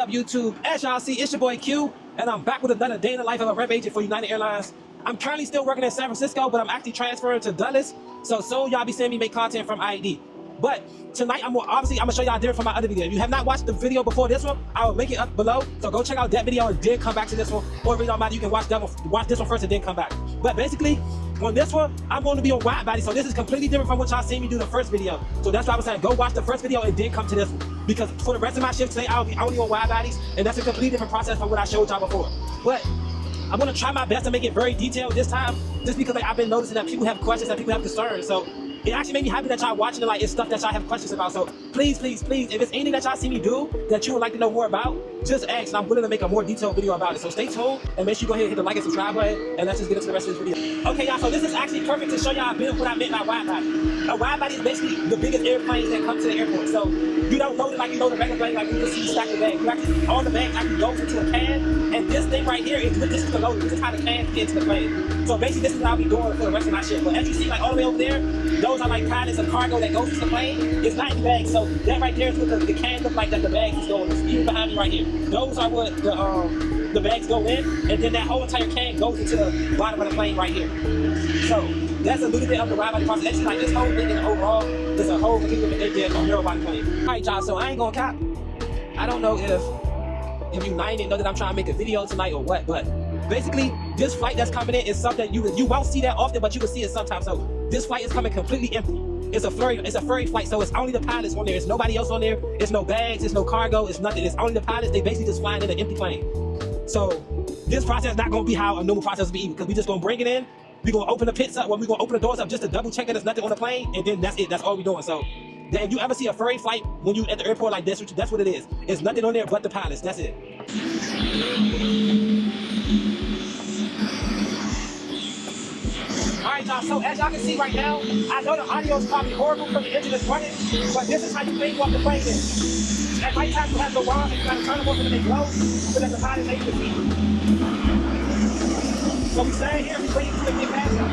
up, YouTube? As y'all see, it's your boy Q, and I'm back with another day in the life of a rep agent for United Airlines. I'm currently still working in San Francisco, but I'm actually transferring to Dulles, so soon y'all be seeing me make content from IED. But tonight, I'm gonna show y'all different from my other video. If you have not watched the video before this one, I will link it up below, so go check out that video and then come back to this one, or if it don't matter, you can watch this one first and then come back. But basically, on this one, I'm going to be on Widebody, so this is completely different from what y'all seen me do the first video. So that's why I was saying, go watch the first video and then come to this one. Because for the rest of my shift today, I'll be only on Widebodies, and that's a completely different process from what I showed y'all before. But I'm gonna try my best to make it very detailed this time, just because I've been noticing that people have questions, that people have concerns. So it actually made me happy that y'all watching it, it's stuff that y'all have questions about. So please, please, please, if it's anything that y'all see me do that you would like to know more about, just ask, and I'm willing to make a more detailed video about it. So stay tuned, and make sure you go ahead and hit the like and subscribe button, and let's just get into the rest of this video. Okay, y'all, so this is actually perfect to show y'all a bit of what I meant by Widebody. A Widebody is basically the biggest airplanes that come to the airport. So you don't load it like you load a regular plane, like you just see stack the bags. You actually, all the bags actually goes into a can, and this thing right here is this is the loader. This is how the cans get into the plane. So basically, this is what I'll be doing for the rest of my shift. But as you see, like all the way over there, those are like pilots of cargo that goes into the plane. It's not in the bags. So that right there is what the can look like that the bags is going. Even behind me right here, those are what the bags go in, and then that whole entire can goes into the bottom of the plane right here. So that's a little bit of the Widebody process. Actually, like this whole thing in overall, there's a whole thing that they did on narrow body plane. All right, y'all. So I ain't gonna cap. I don't know if United know that I'm trying to make a video tonight or what, but basically, this flight that's coming in is something you won't see that often, but you will see it sometimes. So this flight is coming completely empty. It's a ferry flight, so it's only the pilots on there. It's nobody else on there. It's no bags, it's no cargo, it's nothing. It's only the pilots. They basically just flying in an empty plane. So this process is not gonna be how a normal process would be, because we just gonna bring it in. We're gonna open the pits up, we're gonna open the doors up just to double check that there's nothing on the plane, and then that's it. That's all we're doing. So then if you ever see a ferry flight when you at the airport like this, that's what it is. It's nothing on there but the pilots. That's it. Alright, y'all, so as y'all can see right now, I know the audio is probably horrible because the engine is running, but this is how you think what the plane is. At night time, you have the wires, and you gotta turn them off so that they glow, so that the pilot is able to see. So we stand here, we wait until they get past us.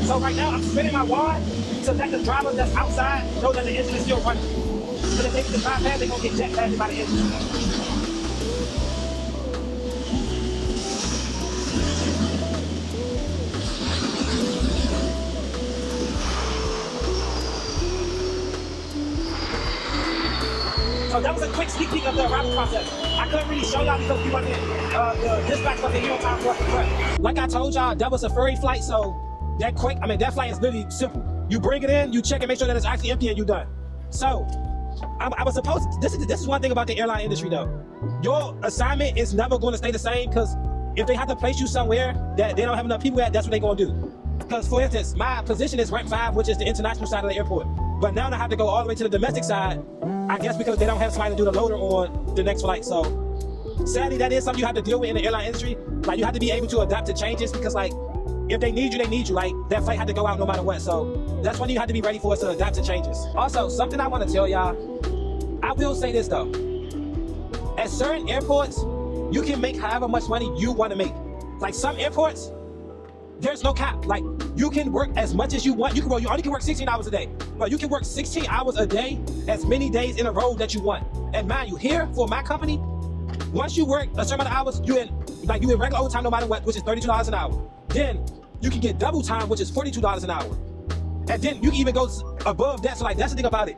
So right now, I'm spinning my wad to let the driver that's outside know that the engine is still running. So if they can drive past, they're gonna get jet blasted by the engine. So that was a quick sneak peek of the arrival process. I couldn't really show y'all because we wasn't, the dispatch wasn't here on time for us to prep. Like I told y'all, that was a ferry flight, so that flight is literally simple. You bring it in, you check and make sure that it's actually empty, and you're done. So I was supposed to, this is one thing about the airline industry though. Your assignment is never going to stay the same, because if they have to place you somewhere that they don't have enough people at, that's what they're going to do. Because for instance, my position is rank 5, which is the international side of the airport. But now I have to go all the way to the domestic side, I guess because they don't have somebody to do the loader on the next flight. So sadly, that is something you have to deal with in the airline industry. Like, you have to be able to adapt to changes, because like, if they need you, they need you. Like, that flight had to go out no matter what. So that's when you have to be ready for us to adapt to changes. Also, something I want to tell y'all, I will say this though. At certain airports, you can make however much money you want to make. Like some airports, there's no cap. Like, you can work as much as you want. You only can work 16 hours a day. But you can work 16 hours a day, as many days in a row that you want. And mind you, here for my company, once you work a certain amount of hours, you in regular overtime no matter what, which is $32 an hour. Then you can get double time, which is $42 an hour. And then you can even go above that. So like, that's the thing about it.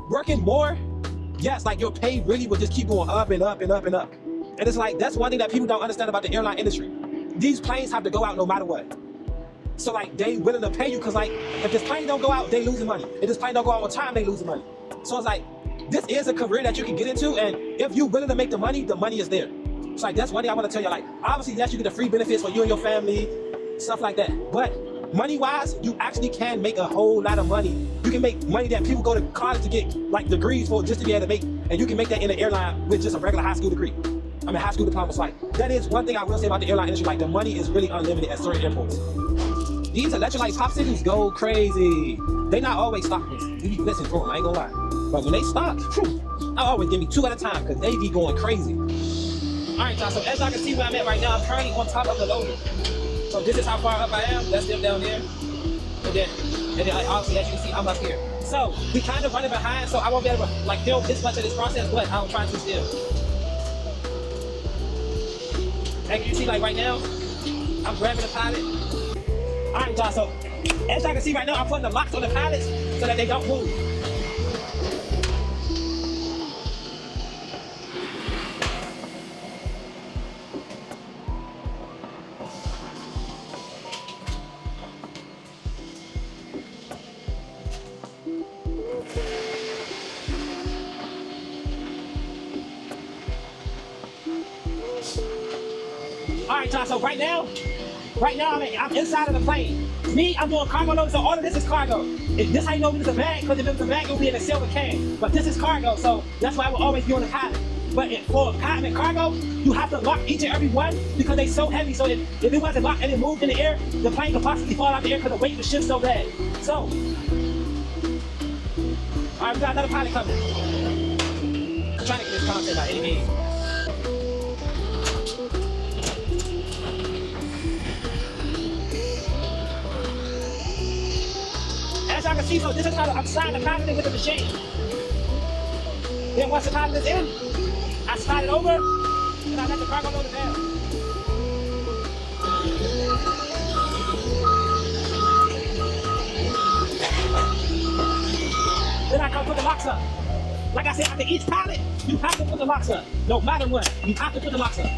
Working more, yes, like your pay really will just keep going up and up and up and up. And it's like, that's one thing that people don't understand about the airline industry. These planes have to go out no matter what. So like, they willing to pay you, because like, if this plane don't go out, they losing money. If this plane don't go out on time, they losing money. So it's like, this is a career that you can get into, and if you're willing to make the money is there. So like, that's one thing I want to tell you. Like, obviously, yes, you get the free benefits for you and your family, stuff like that. But money-wise, you actually can make a whole lot of money. You can make money that people go to college to get like degrees for, just to be able to make, and you can make that in the airline with just a regular high school degree. I mean, high school diploma. So like, that is one thing I will say about the airline industry. Like, the money is really unlimited at certain airports. These electrolyte popsicles go crazy. They not always stock this. You be listening to them, I ain't gonna lie. But when they stock, I always give me 2 at a time, because they be going crazy. Alright, y'all, so as y'all can see where I'm at right now, I'm currently on top of the loader. So this is how far up I am. That's them down there. And then obviously, as you can see, I'm up here. So we kind of running behind, so I won't be able to like film this much of this process, but I'll try to still. As you see, like right now, I'm grabbing the pallet. Alright, y'all, so as y'all can see right now, I'm putting the locks on the pallets so that they don't move. Alright, y'all, so right now I'm inside of the plane. Me, I'm doing cargo loading, so all of this is cargo. This how you know this is a bag, because if it was a bag, it would be in a silver can. But this is cargo, so that's why I will always be on the pilot. But for pilot and cargo, you have to lock each and every one because they're so heavy. So if it wasn't locked and it moved in the air, the plane could possibly fall out the air because the weight of the ship's so bad. So, alright, we got another pilot coming. I'm trying to get this content by any means. As y'all can see, so this is how I'm sliding the pilot in with the machine. Then once the pilot is in, I slide it over, and I let the cargo loader down. Then I come put the locks up. Like I said, after each pallet, you have to put the locks up. No matter what, you have to put the locks up.